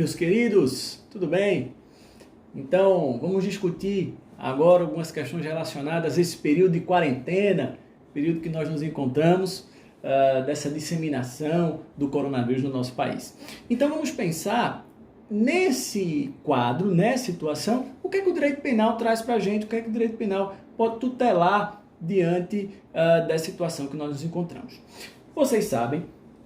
meus queridos, tudo bem? Então, vamos discutir agora algumas questões relacionadas a esse período de quarentena, período que nós nos encontramos, dessa disseminação do coronavírus no nosso país. Então, vamos pensar nesse quadro, nessa situação, o que é que o direito penal traz para a gente, o que é que o direito penal pode tutelar diante dessa situação que nós nos encontramos. Vocês sabem,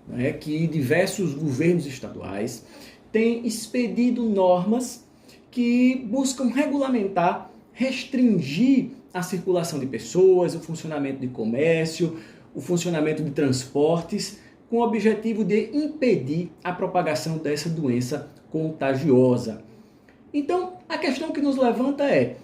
né, que diversos governos estaduais têm expedido normas que buscam regulamentar, restringir a circulação de pessoas, o funcionamento de comércio, o funcionamento de transportes, com o objetivo de impedir a propagação dessa doença contagiosa. Então, a questão que nos levanta é,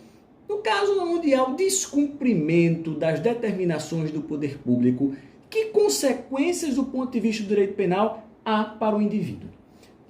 no caso onde há o descumprimento das determinações do poder público, que consequências do ponto de vista do direito penal há para o indivíduo?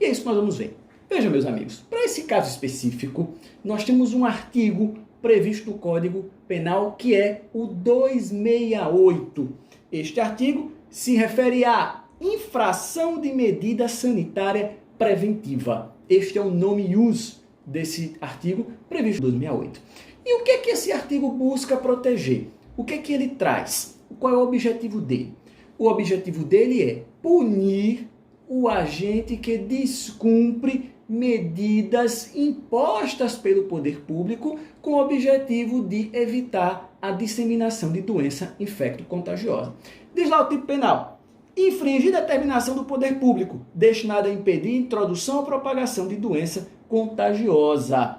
E é isso que nós vamos ver. Veja, meus amigos, para esse caso específico, nós temos um artigo previsto no Código Penal que é o 268. Este artigo se refere à infração de medida sanitária preventiva. Este é o nome e uso desse artigo previsto no 268. E o que é que esse artigo busca proteger? O que é que ele traz? Qual é o objetivo dele? O objetivo dele é punir o agente que descumpre medidas impostas pelo poder público com o objetivo de evitar a disseminação de doença infecto-contagiosa. Diz lá o tipo penal: infringir determinação do poder público destinada a impedir a introdução ou propagação de doença contagiosa.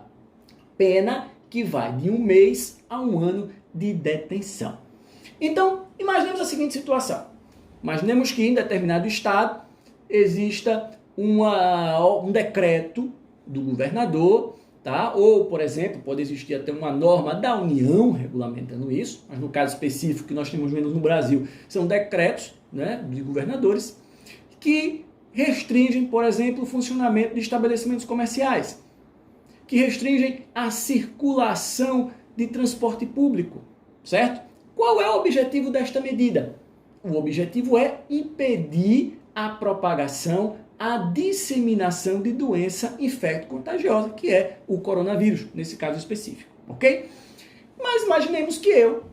Pena que vai de 1 mês a 1 ano de detenção. Então, imaginemos a seguinte situação. Imaginemos que em determinado estado exista um decreto do governador, tá? Ou, por exemplo, pode existir até uma norma da União regulamentando isso, mas no caso específico que nós temos menos no Brasil, são decretos, né, de governadores que restringem, por exemplo, o funcionamento de estabelecimentos comerciais, que restringem a circulação de transporte público, certo? Qual é o objetivo desta medida? O objetivo é impedir a propagação, a disseminação de doença infecto-contagiosa, que é o coronavírus, nesse caso específico, ok? Mas imaginemos que eu,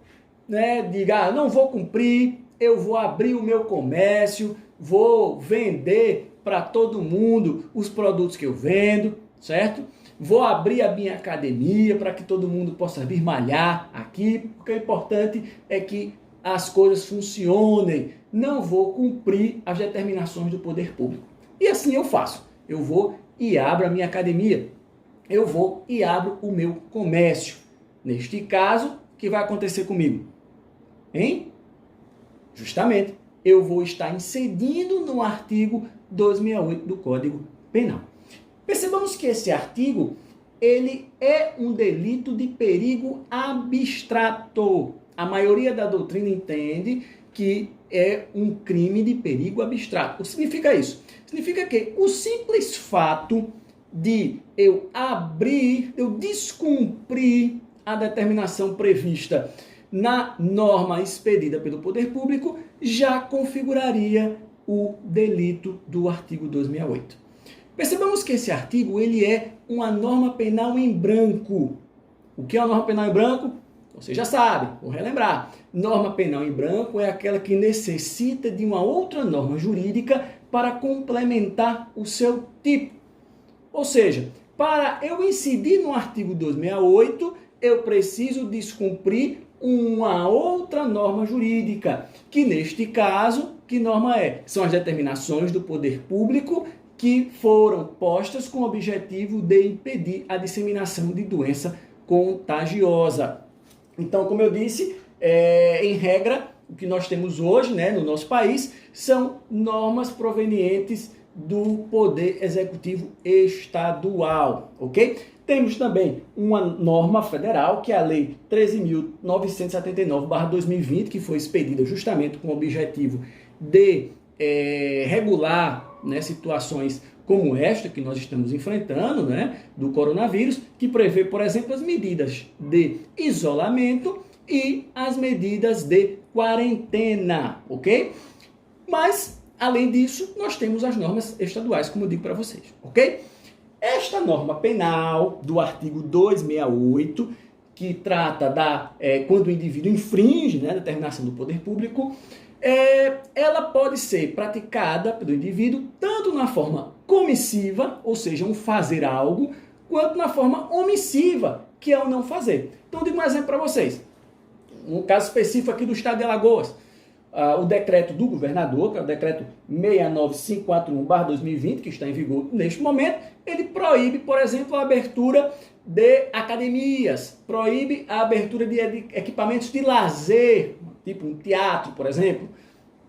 diga, não vou cumprir, eu vou abrir o meu comércio, vou vender para todo mundo os produtos que eu vendo, certo? Vou abrir a minha academia para que todo mundo possa vir malhar aqui, porque o importante é que as coisas funcionem. Não vou cumprir as determinações do poder público. E assim eu faço. Eu vou e abro a minha academia. Eu vou e abro o meu comércio. Neste caso, o que vai acontecer comigo? Hein? Justamente, eu vou estar incidindo no artigo 268 do Código Penal. Percebamos que esse artigo, ele é um delito de perigo abstrato. A maioria da doutrina entende que é um crime de perigo abstrato. O que significa isso? Significa que o simples fato de eu descumprir a determinação prevista na norma expedida pelo poder público já configuraria o delito do artigo 268. Percebamos que esse artigo ele é uma norma penal em branco. O que é uma norma penal em branco? Você já sabe, vou relembrar. Norma penal em branco é aquela que necessita de uma outra norma jurídica para complementar o seu tipo. Ou seja, para eu incidir no artigo 268, eu preciso descumprir uma outra norma jurídica, que neste caso, que norma é? São as determinações do poder público que foram postas com o objetivo de impedir a disseminação de doença contagiosa. Então, como eu disse, em regra, o que nós temos hoje, no nosso país são normas provenientes do Poder Executivo Estadual, ok? Temos também uma norma federal, que é a Lei 13.979/2020, que foi expedida justamente com o objetivo de regular situações como esta que nós estamos enfrentando, do coronavírus, que prevê, por exemplo, as medidas de isolamento e as medidas de quarentena, ok? Mas, além disso, nós temos as normas estaduais, como eu digo para vocês, ok? esta norma penal do artigo 268, que trata quando o indivíduo infringe, né, a determinação do poder público, ela pode ser praticada pelo indivíduo tanto na forma comissiva, ou seja, um fazer algo, quanto na forma omissiva, que é o não fazer. Então, digo um exemplo para vocês. Um caso específico aqui do estado de Alagoas. O decreto do governador, que é o decreto 69541/2020, que está em vigor neste momento, ele proíbe, por exemplo, a abertura de academias, proíbe a abertura de equipamentos de lazer, tipo um teatro, por exemplo.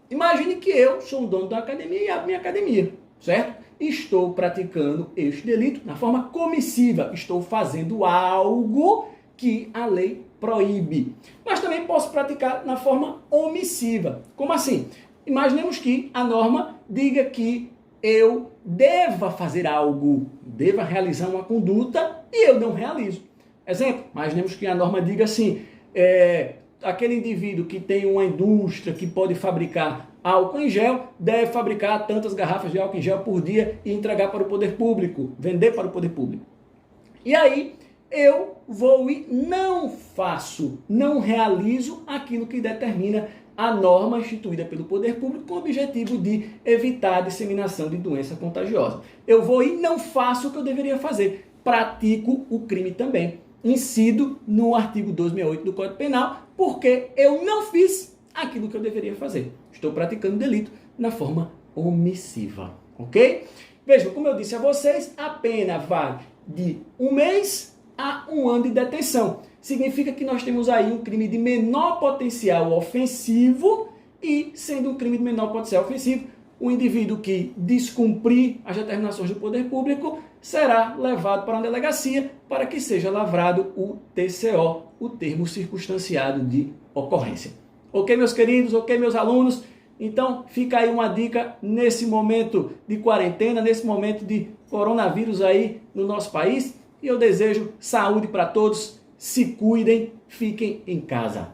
Imagine que eu sou um dono da academia e abro minha academia, certo? Estou praticando este delito na forma comissiva, estou fazendo algo que a lei proíbe. Mas também posso praticar na forma omissiva. Como assim? Imaginemos que a norma diga que eu deva fazer algo, deva realizar uma conduta e eu não realizo. Exemplo, imaginemos que a norma diga assim, aquele indivíduo que tem uma indústria que pode fabricar álcool em gel, deve fabricar tantas garrafas de álcool em gel por dia e entregar para o poder público, vender para o poder público. E aí, eu vou e não faço, não realizo aquilo que determina a norma instituída pelo poder público com o objetivo de evitar a disseminação de doença contagiosa. Eu vou e não faço o que eu deveria fazer, pratico o crime também. Incido no artigo 268 do Código Penal, porque eu não fiz aquilo que eu deveria fazer. Estou praticando delito na forma omissiva, ok? Vejam, como eu disse a vocês, a pena vai de 1 mês a 1 ano de detenção. Significa que nós temos aí um crime de menor potencial ofensivo e, sendo um crime de menor potencial ofensivo, o indivíduo que descumprir as determinações do poder público será levado para uma delegacia para que seja lavrado o TCO, o termo circunstanciado de ocorrência. Ok, meus queridos? Ok, meus alunos? Então, fica aí uma dica nesse momento de quarentena, nesse momento de coronavírus aí no nosso país. E eu desejo saúde para todos. Se cuidem, fiquem em casa.